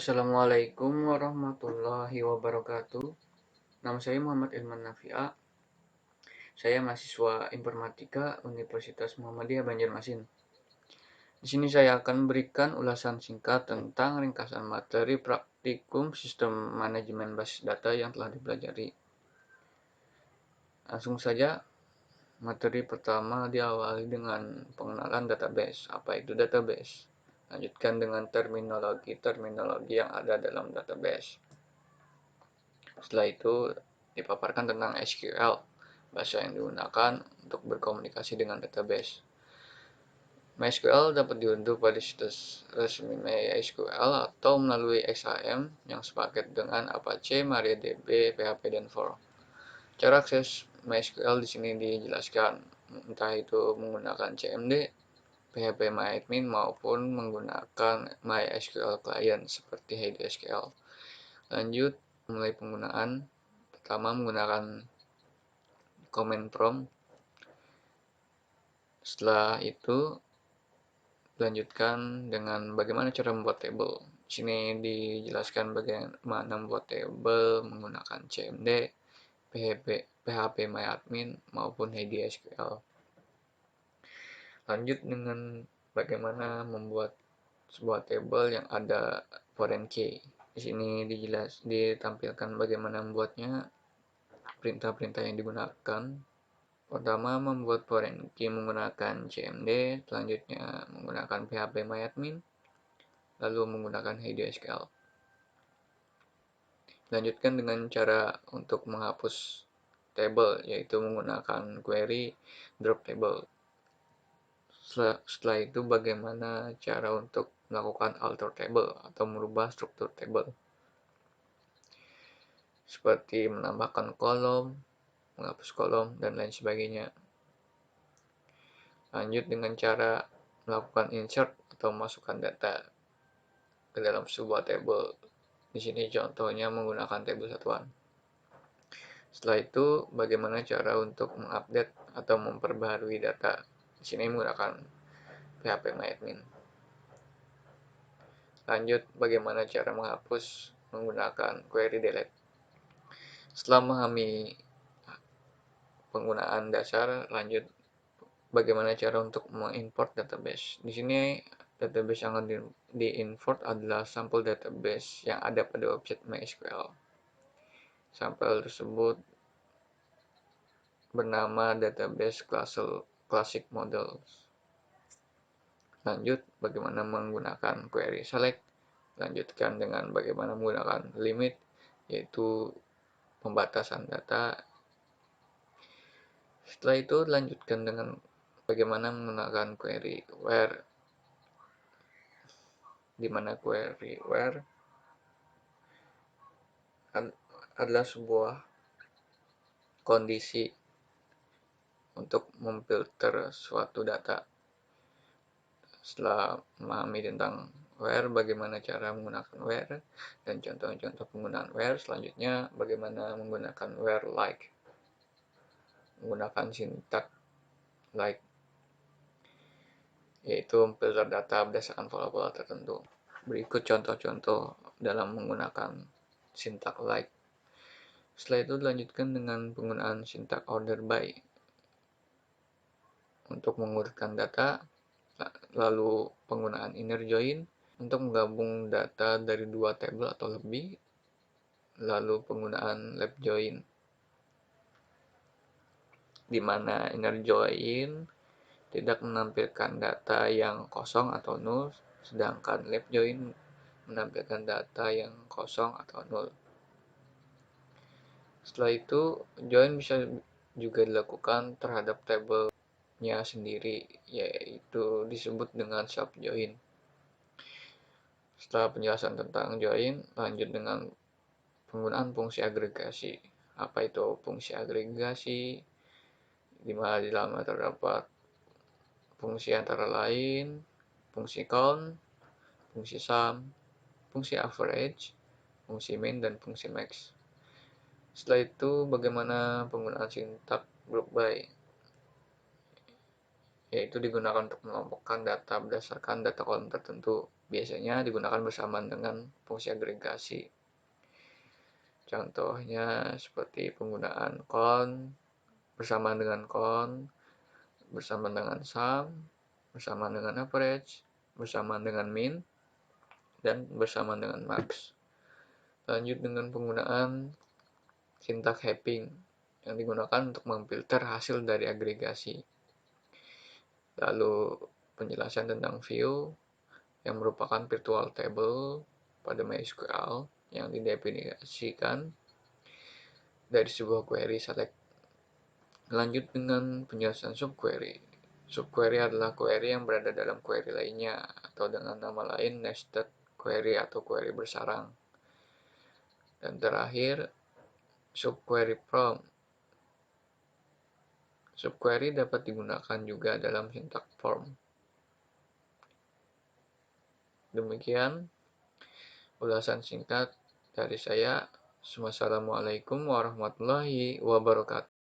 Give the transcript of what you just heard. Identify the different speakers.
Speaker 1: Assalamualaikum warahmatullahi wabarakatuh. Nama saya Muhammad Ilman Nafia. Saya mahasiswa Informatika Universitas Muhammadiyah Banjarmasin. Di sini saya akan memberikan ulasan singkat tentang ringkasan materi praktikum sistem manajemen basis data yang telah dipelajari. Langsung saja, materi pertama diawali dengan pengenalan database. Apa itu database? Lanjutkan dengan terminologi yang ada dalam database. Setelah itu dipaparkan tentang SQL, bahasa yang digunakan untuk berkomunikasi dengan database. MySQL dapat diunduh pada situs resmi MySQL atau melalui XAM yang sepaket dengan Apache, MariaDB, PHP, dan For. Cara akses MySQL di sini dijelaskan, entah itu menggunakan CMD, PHP MyAdmin maupun menggunakan MySQL Client seperti HDSQL. Lanjut, mulai penggunaan. Pertama, menggunakan command prompt. Setelah itu, lanjutkan dengan bagaimana cara membuat table. Di sini dijelaskan bagaimana membuat table menggunakan CMD, PHP MyAdmin maupun HDSQL. Lanjut dengan bagaimana membuat sebuah table yang ada foreign key. Di sini ditampilkan bagaimana membuatnya, perintah-perintah yang digunakan. Pertama, membuat foreign key menggunakan CMD, selanjutnya menggunakan PHP MyAdmin, lalu menggunakan HDSQL. Lanjutkan dengan cara untuk menghapus table, yaitu menggunakan query drop table. Setelah itu, bagaimana cara untuk melakukan alter table atau merubah struktur table, seperti menambahkan kolom, menghapus kolom, dan lain sebagainya. Lanjut dengan cara melakukan insert atau masukkan data ke dalam sebuah table. Di sini contohnya menggunakan table satuan. Setelah itu, bagaimana cara untuk mengupdate atau memperbaharui data. Di sini menggunakan PHP MyAdmin. Lanjut, bagaimana cara menghapus menggunakan query delete. Setelah memahami penggunaan dasar, lanjut bagaimana cara untuk mengimport database. Di sini database yang di-import adalah sampel database yang ada pada website MySQL. Sampel tersebut bernama database classic models. Lanjut, bagaimana menggunakan query select. Lanjutkan dengan bagaimana menggunakan limit, yaitu pembatasan data. Setelah itu, lanjutkan dengan bagaimana menggunakan query where, di mana query where adalah sebuah kondisi untuk memfilter suatu data. Setelah memahami tentang where, bagaimana cara menggunakan where, dan contoh-contoh penggunaan where, selanjutnya bagaimana menggunakan where like, menggunakan sintak like, yaitu memfilter data berdasarkan pola-pola tertentu. Berikut contoh-contoh dalam menggunakan sintak like. Setelah itu dilanjutkan dengan penggunaan sintak order by untuk mengurutkan data, lalu penggunaan inner join untuk menggabung data dari dua tabel atau lebih, lalu penggunaan left join, di mana inner join tidak menampilkan data yang kosong atau null, sedangkan left join menampilkan data yang kosong atau null. Setelah itu, join bisa juga dilakukan terhadap tabelnya sendiri, yaitu disebut dengan sub join. Setelah penjelasan tentang join, lanjut dengan penggunaan fungsi agregasi. Apa itu fungsi agregasi? Di mana di dalamnya terdapat fungsi antara lain fungsi count, fungsi sum, fungsi average, fungsi min, dan fungsi max. Setelah itu, bagaimana penggunaan sintak group by, yaitu digunakan untuk mengelompokkan data berdasarkan data kolom tertentu. biasanya digunakan bersamaan dengan fungsi agregasi. Contohnya seperti penggunaan count bersamaan dengan count, bersamaan dengan sum, bersamaan dengan average, bersamaan dengan min, dan bersamaan dengan max. Lanjut dengan penggunaan sintak mapping yang digunakan untuk memfilter hasil dari agregasi. Lalu penjelasan tentang view yang merupakan virtual table pada MySQL yang didefinisikan dari sebuah query select. Lanjut dengan penjelasan subquery. Subquery adalah query yang berada dalam query lainnya, atau dengan nama lain nested query atau query bersarang. Dan terakhir, subquery prompt. Subquery dapat digunakan juga dalam sintak form. Demikian ulasan singkat dari saya. Wassalamualaikum warahmatullahi wabarakatuh.